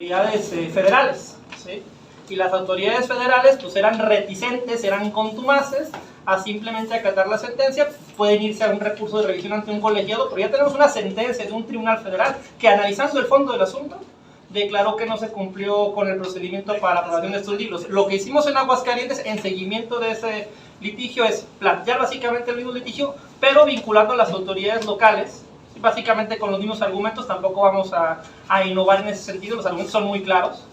autoridades federales, ¿sí? Y las autoridades federales pues eran reticentes, eran contumaces a simplemente acatar la sentencia. Pueden irse a un recurso de revisión ante un colegiado, pero ya tenemos una sentencia de un tribunal federal que, analizando el fondo del asunto, declaró que no se cumplió con el procedimiento para la aprobación de estos libros. Lo que hicimos en Aguascalientes en seguimiento de ese litigio es plantear básicamente el mismo litigio, pero vinculando a las autoridades locales, básicamente con los mismos argumentos. Tampoco vamos a innovar en ese sentido, los argumentos son muy claros,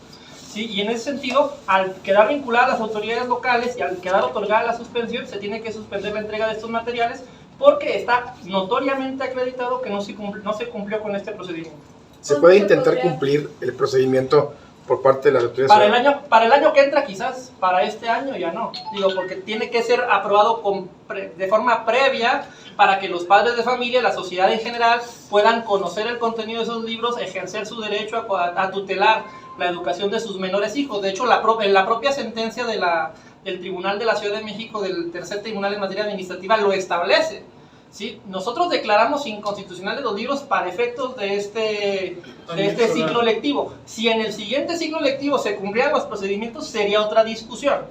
¿sí? Y en ese sentido, al quedar vinculadas las autoridades locales y al quedar otorgada la suspensión, se tiene que suspender la entrega de estos materiales porque está notoriamente acreditado que no se cumplió con este procedimiento. ¿Se puede intentar cumplir el procedimiento por parte de las autoridades? Para el año que entra quizás, para este año ya no. Digo, porque tiene que ser aprobado de forma previa para que los padres de familia, la sociedad en general, puedan conocer el contenido de esos libros, ejercer su derecho a tutelar la educación de sus menores hijos. De hecho, en la propia sentencia del Tribunal de la Ciudad de México, del Tercer Tribunal en Materia Administrativa, lo establece, ¿sí? Nosotros declaramos inconstitucionales los libros para efectos de este ciclo lectivo. Si en el siguiente ciclo lectivo se cumplieran los procedimientos, sería otra discusión.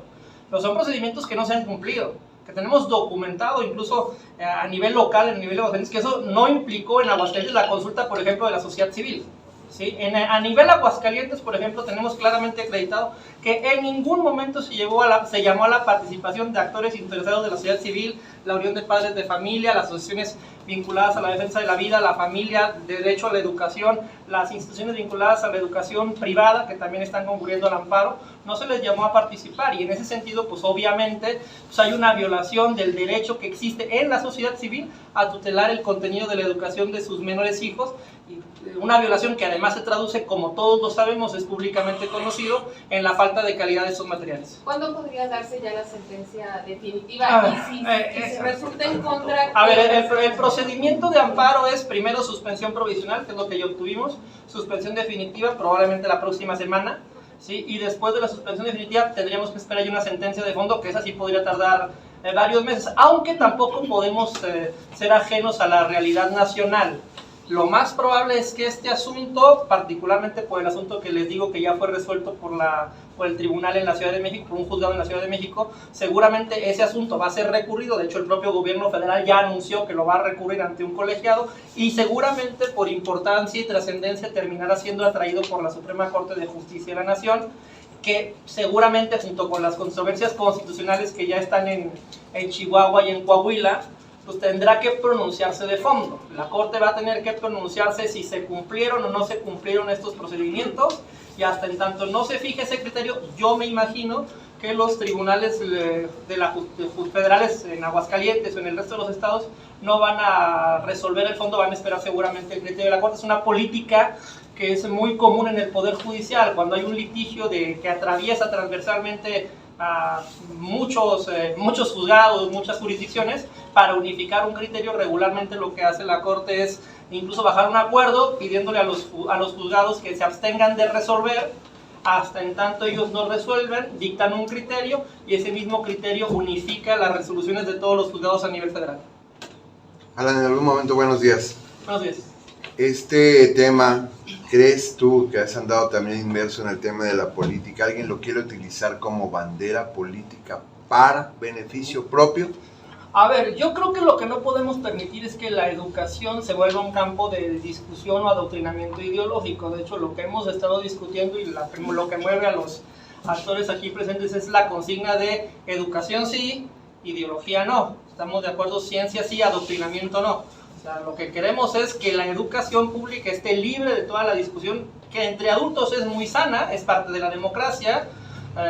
Pero son procedimientos que no se han cumplido, que tenemos documentado incluso a nivel local, a nivel de Aguascalientes, que eso no implicó en Aguascalientes la consulta, por ejemplo, de la sociedad civil, ¿sí? A nivel Aguascalientes, por ejemplo, tenemos claramente acreditado que en ningún momento se llamó a la participación de actores interesados de la sociedad civil, la Unión de Padres de Familia, las asociaciones vinculadas a la defensa de la vida, la familia, de derecho a la educación, las instituciones vinculadas a la educación privada, que también están concurriendo al amparo. No se les llamó a participar, y en ese sentido, pues obviamente, pues hay una violación del derecho que existe en la sociedad civil a tutelar el contenido de la educación de sus menores hijos, y una violación que además se traduce, como todos lo sabemos, es públicamente conocido, en la falta de calidad de estos materiales. ¿Cuándo podría darse ya la sentencia definitiva? Y si resulta en contra... A ver, el procedimiento de amparo es primero suspensión provisional, que es lo que ya obtuvimos, suspensión definitiva probablemente la próxima semana, ¿sí? Y después de la suspensión definitiva tendríamos que esperar ya una sentencia de fondo, que esa sí podría tardar varios meses, aunque tampoco podemos ser ajenos a la realidad nacional. Lo más probable es que este asunto, particularmente por el asunto que les digo que ya fue resuelto por el tribunal en la Ciudad de México, por un juzgado en la Ciudad de México, seguramente ese asunto va a ser recurrido. De hecho, el propio gobierno federal ya anunció que lo va a recurrir ante un colegiado, y seguramente por importancia y trascendencia terminará siendo atraído por la Suprema Corte de Justicia de la Nación, que seguramente, junto con las controversias constitucionales que ya están en Chihuahua y en Coahuila, pues tendrá que pronunciarse de fondo. La Corte va a tener que pronunciarse si se cumplieron o no se cumplieron estos procedimientos, y hasta en tanto no se fije ese criterio, yo me imagino que los tribunales federales en Aguascalientes o en el resto de los estados no van a resolver el fondo, van a esperar seguramente el criterio de la Corte. Es una política que es muy común en el Poder Judicial, cuando hay un litigio que atraviesa transversalmente a muchos juzgados, muchas jurisdicciones. Para unificar un criterio, regularmente lo que hace la Corte es incluso bajar un acuerdo pidiéndole a los juzgados que se abstengan de resolver hasta en tanto ellos no resuelven, dictan un criterio, y ese mismo criterio unifica las resoluciones de todos los juzgados a nivel federal. Alan, en algún momento, buenos días. Buenos días. Este tema, ¿crees tú que has andado también inmerso en el tema de la política? ¿Alguien lo quiere utilizar como bandera política para beneficio propio? A ver, yo creo que lo que no podemos permitir es que la educación se vuelva un campo de discusión o adoctrinamiento ideológico. De hecho, lo que hemos estado discutiendo y lo que mueve a los actores aquí presentes es la consigna de educación sí, ideología no. Estamos de acuerdo, ciencia sí, adoctrinamiento no. O sea, lo que queremos es que la educación pública esté libre de toda la discusión, que entre adultos es muy sana, es parte de la democracia,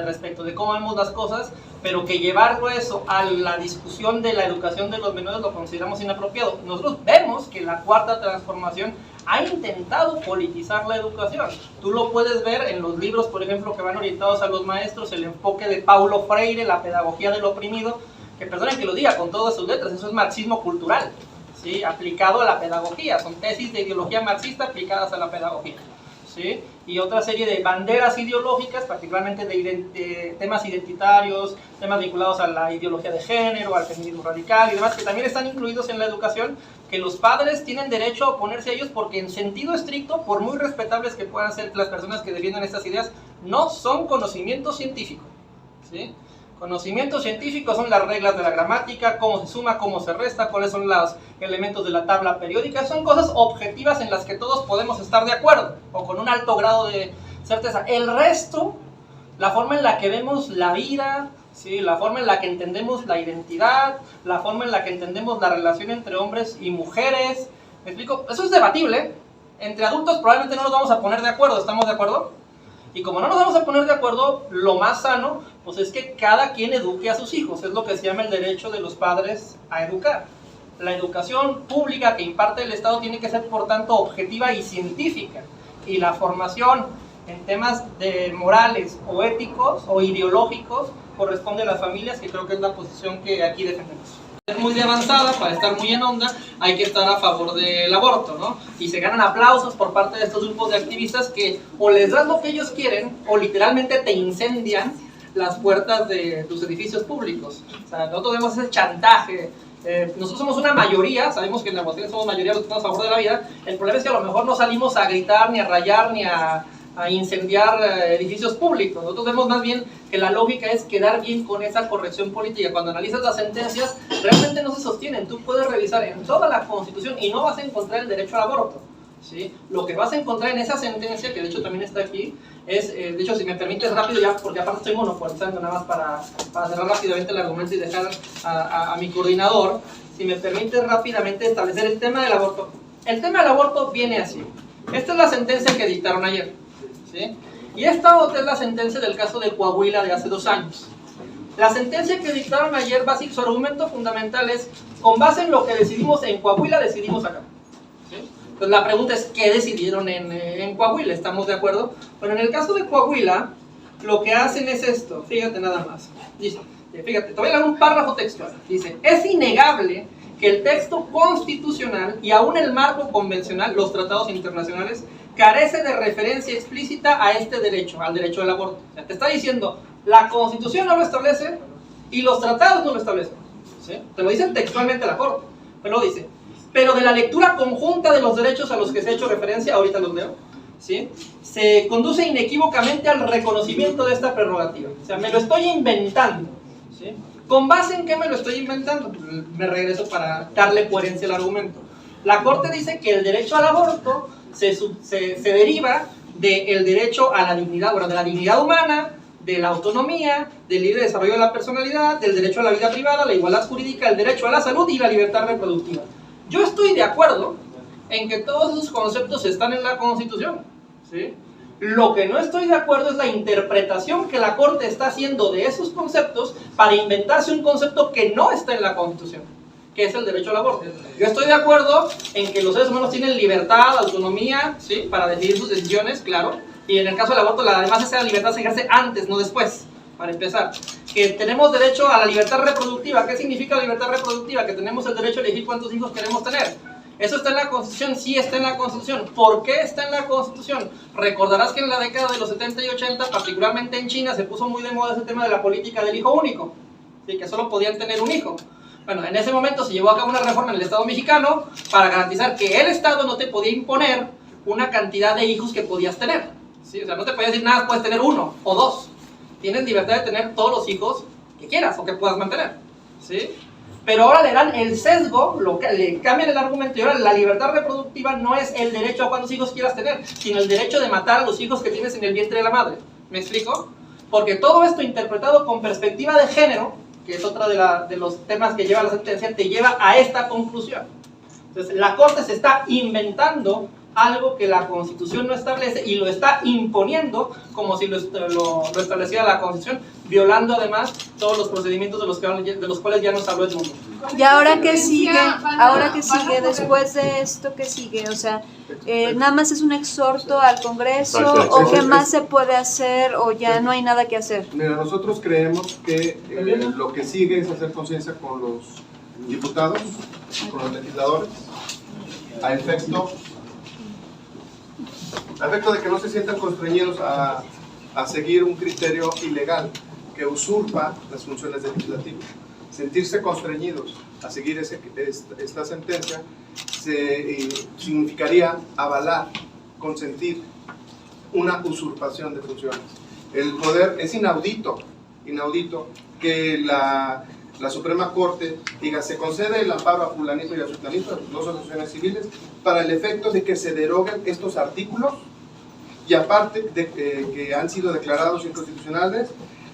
respecto de cómo vemos las cosas, pero que llevarlo eso a la discusión de la educación de los menores lo consideramos inapropiado. Nosotros vemos que la Cuarta Transformación ha intentado politizar la educación. Tú lo puedes ver en los libros, por ejemplo, que van orientados a los maestros, el enfoque de Paulo Freire, la pedagogía del oprimido, que perdonen que lo diga con todas sus letras, eso es marxismo cultural, ¿sí? Aplicado a la pedagogía, son tesis de ideología marxista aplicadas a la pedagogía. ¿sí? Y otra serie de banderas ideológicas, particularmente de temas identitarios, temas vinculados a la ideología de género, al feminismo radical y demás, que también están incluidos en la educación, que los padres tienen derecho a oponerse a ellos porque en sentido estricto, por muy respetables que puedan ser las personas que defiendan estas ideas, no son conocimiento científico, ¿sí? Conocimientos científicos son las reglas de la gramática, cómo se suma, cómo se resta, cuáles son los elementos de la tabla periódica. Son cosas objetivas en las que todos podemos estar de acuerdo o con un alto grado de certeza. El resto, la forma en la que vemos la vida, ¿sí? La forma en la que entendemos la identidad, la forma en la que entendemos la relación entre hombres y mujeres. ¿Me explico? Eso es debatible. Entre adultos probablemente no nos vamos a poner de acuerdo, ¿estamos de acuerdo? Y como no nos vamos a poner de acuerdo, lo más sano, pues es que cada quien eduque a sus hijos. Es lo que se llama el derecho de los padres a educar. La educación pública que imparte el Estado tiene que ser, por tanto, objetiva y científica. Y la formación en temas de morales o éticos o ideológicos corresponde a las familias, que creo que es la posición que aquí defendemos. Es muy de avanzada, para estar muy en onda, hay que estar a favor del aborto, ¿no? Y se ganan aplausos por parte de estos grupos de activistas que o les das lo que ellos quieren o literalmente te incendian las puertas de tus edificios públicos. O sea, nosotros vemos ese chantaje. Nosotros somos una mayoría, sabemos que en Aguascalientes somos mayoría los que estamos a favor de la vida. El problema es que a lo mejor no salimos a gritar, ni a rayar, ni a incendiar edificios públicos. Nosotros vemos más bien que la lógica es quedar bien con esa corrección política. Cuando analizas las sentencias, realmente no se sostienen. Tú puedes revisar en toda la Constitución y no vas a encontrar el derecho al aborto, ¿sí? Lo que vas a encontrar en esa sentencia, que de hecho también está aquí, es, de hecho, si me permites rápido ya, porque aparte estoy monopolizando nada más para cerrar rápidamente el argumento y dejar a mi coordinador, si me permites rápidamente establecer el tema del aborto. El tema del aborto viene así. Esta es la sentencia que dictaron ayer, ¿sí? Y esta otra es la sentencia del caso de Coahuila de hace 2 años. La sentencia que dictaron ayer, su argumento fundamental es, con base en lo que decidimos en Coahuila, decidimos acá, ¿sí? Entonces la pregunta es, ¿qué decidieron en Coahuila? ¿Estamos de acuerdo? Bueno, en el caso de Coahuila, lo que hacen es esto, fíjate nada más. Dice, fíjate, te voy a leer un párrafo textual. Dice, es innegable que el texto constitucional y aún el marco convencional, los tratados internacionales, carece de referencia explícita a este derecho, al derecho del aborto. O sea, te está diciendo, la Constitución no lo establece y los tratados no lo establecen, ¿sí? Te lo dicen textualmente la Corte, pero lo dice. Pero de la lectura conjunta de los derechos a los que se ha hecho referencia, ahorita los leo, ¿sí? Se conduce inequívocamente al reconocimiento de esta prerrogativa. O sea, me lo estoy inventando, ¿sí? ¿Con base en qué me lo estoy inventando? Me regreso para darle coherencia al argumento. La Corte dice que el derecho al aborto se deriva del derecho a la dignidad, bueno, de la dignidad humana, de la autonomía, del libre desarrollo de la personalidad, del derecho a la vida privada, la igualdad jurídica, el derecho a la salud y la libertad reproductiva. Yo estoy de acuerdo en que todos esos conceptos están en la Constitución, ¿sí? Lo que no estoy de acuerdo es la interpretación que la Corte está haciendo de esos conceptos para inventarse un concepto que no está en la Constitución, que es el derecho al aborto. Yo estoy de acuerdo en que los seres humanos tienen libertad, autonomía, ¿sí? Para decidir sus decisiones, claro. Y en el caso del aborto, además esa libertad se ejerce antes, no después, para empezar. Que tenemos derecho a la libertad reproductiva. ¿Qué significa la libertad reproductiva? Que tenemos el derecho a elegir cuántos hijos queremos tener. ¿Eso está en la Constitución? Sí está en la Constitución. ¿Por qué está en la Constitución? Recordarás que en la década de los 70 y 80, particularmente en China, se puso muy de moda ese tema de la política del hijo único, ¿sí? Que solo podían tener un hijo. Bueno, en ese momento se llevó a cabo una reforma en el Estado mexicano para garantizar que el Estado no te podía imponer una cantidad de hijos que podías tener, ¿sí? O sea, no te podía decir nada, puedes tener 1 o 2. Tienes libertad de tener todos los hijos que quieras o que puedas mantener, ¿sí? Pero ahora le dan el sesgo, le cambian el argumento y ahora la libertad reproductiva no es el derecho a cuántos hijos quieras tener, sino el derecho de matar a los hijos que tienes en el vientre de la madre. ¿Me explico? Porque todo esto interpretado con perspectiva de género, que es otra de los temas que lleva la sentencia, te lleva a esta conclusión. Entonces, la Corte se está inventando algo que la Constitución no establece y lo está imponiendo como si lo estableciera la Constitución, violando además todos los procedimientos de los cuales ya nos habló Edmundo. ¿Y ahora qué sigue? ¿Ahora qué sigue? Después de esto, ¿qué sigue? O sea, ¿nada más es un exhorto al Congreso o qué más se puede hacer o ya no hay nada que hacer? Mira, nosotros creemos que lo que sigue es hacer conciencia con los diputados, con los legisladores, a efecto a efecto de que no se sientan constreñidos a seguir un criterio ilegal que usurpa las funciones del legislativo. Sentirse constreñidos a seguir esta sentencia significaría avalar, consentir una usurpación de funciones. El poder es inaudito que la Suprema Corte diga, se concede el amparo a fulanito y a sultanito, dos asociaciones civiles, para el efecto de que se deroguen estos artículos, y aparte de que han sido declarados inconstitucionales,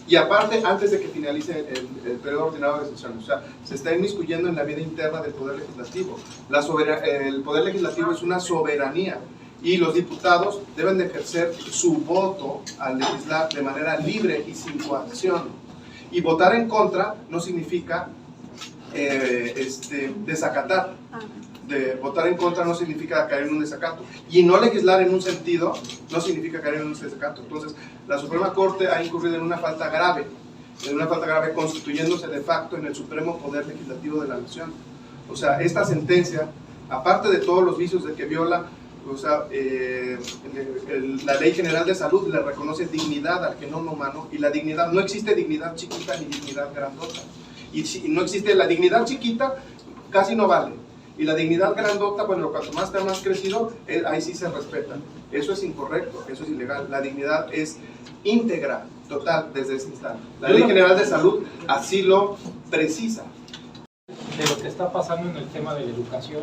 y aparte antes de que finalice el periodo ordinario de sesiones. O sea, se está inmiscuyendo en la vida interna del Poder Legislativo. El Poder Legislativo es una soberanía, y los diputados deben de ejercer su voto al legislar de manera libre y sin coacción. Y votar en contra no significa desacatar. Votar en contra no significa caer en un desacato. Y no legislar en un sentido no significa caer en un desacato. Entonces, la Suprema Corte ha incurrido en una falta grave, constituyéndose de facto en el supremo poder legislativo de la nación. O sea, esta sentencia, aparte de todos los vicios de que viola, o sea, la Ley General de Salud le reconoce dignidad al genoma humano, y la dignidad, no existe dignidad chiquita ni dignidad grandota, y si no existe la dignidad chiquita, casi no vale, y la dignidad grandota, bueno, cuanto más está más crecido, ahí sí se respeta. Eso es incorrecto, eso es ilegal. La dignidad es íntegra, total, desde ese instante. La Ley General de Salud así lo precisa. De lo que está pasando en el tema de la educación,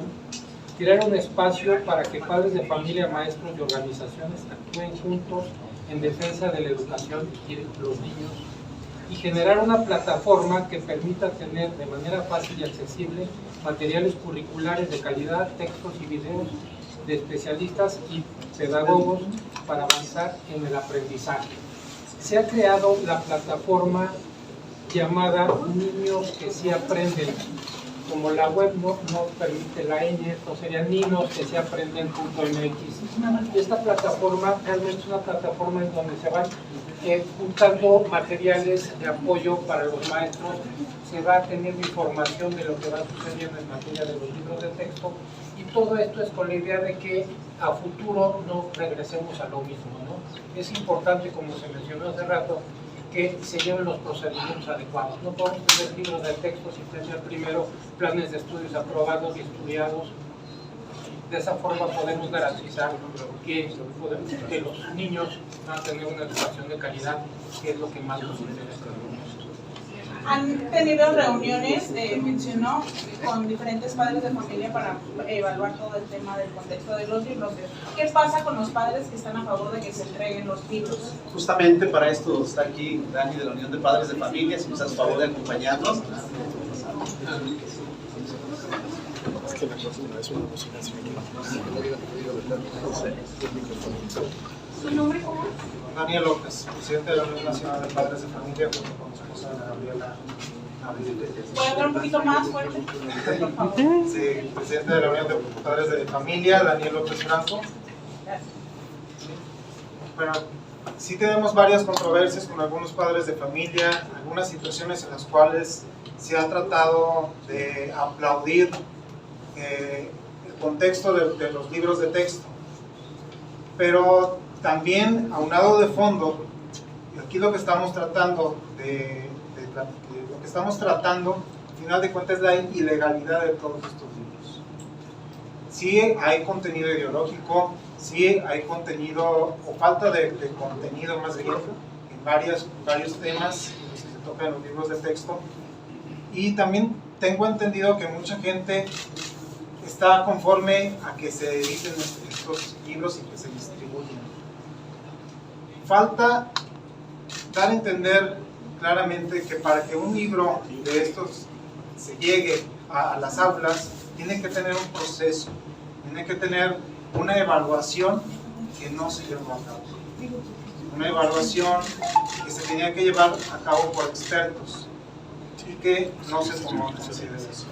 crear un espacio para que padres de familia, maestros y organizaciones actúen juntos en defensa de la educación y los niños, y generar una plataforma que permita tener de manera fácil y accesible materiales curriculares de calidad, textos y videos de especialistas y pedagogos para avanzar en el aprendizaje. Se ha creado la plataforma llamada Niños que sí aprenden. Como la web no permite la ñ, entonces serían niños que se aprenden.mx. Esta plataforma realmente es una plataforma en donde se van juntando materiales de apoyo para los maestros, se va teniendo información de lo que va sucediendo en materia de los libros de texto, y todo esto es con la idea de que a futuro no regresemos a lo mismo, ¿no? Es importante, como se mencionó hace rato, que se lleven los procedimientos adecuados. No podemos tener libros de texto sin tener primero planes de estudios aprobados y estudiados. De esa forma podemos garantizar que los niños van a tener una educación de calidad, que es lo que más nos interesa. Han tenido reuniones, mencionó, con diferentes padres de familia para evaluar todo el tema del contexto de los libros. ¿Qué pasa con los padres que están a favor de que se entreguen los libros? Justamente para esto está aquí Dani de la Unión de Padres de Familia, si nos hace favor de acompañarnos. Es que la próxima es una música así. ¿Su nombre cómo? Daniel López, presidente de la Unión Nacional de Padres de Familia, junto con su esposa Gabriela. ¿Puede hablar un poquito más fuerte? Por favor. Sí, presidente de la Unión de Padres de Familia, Daniel López Franco. Gracias. Bueno, sí tenemos varias controversias con algunos padres de familia, algunas situaciones en las cuales se ha tratado de aplaudir el contexto de los libros de texto. Pero también, aunado de fondo, aquí lo que estamos tratando al final de cuentas, es la ilegalidad de todos estos libros. Sí hay contenido ideológico, sí hay contenido, o falta de contenido más bien, en varios temas que se tocan en los libros de texto. Y también tengo entendido que mucha gente está conforme a que se editen estos libros y que se distribuyan. Falta dar a entender claramente que para que un libro de estos se llegue a las aulas, tiene que tener un proceso, tiene que tener una evaluación que no se llevó a cabo. Una evaluación que se tenía que llevar a cabo por expertos y que no se tomó en consideración.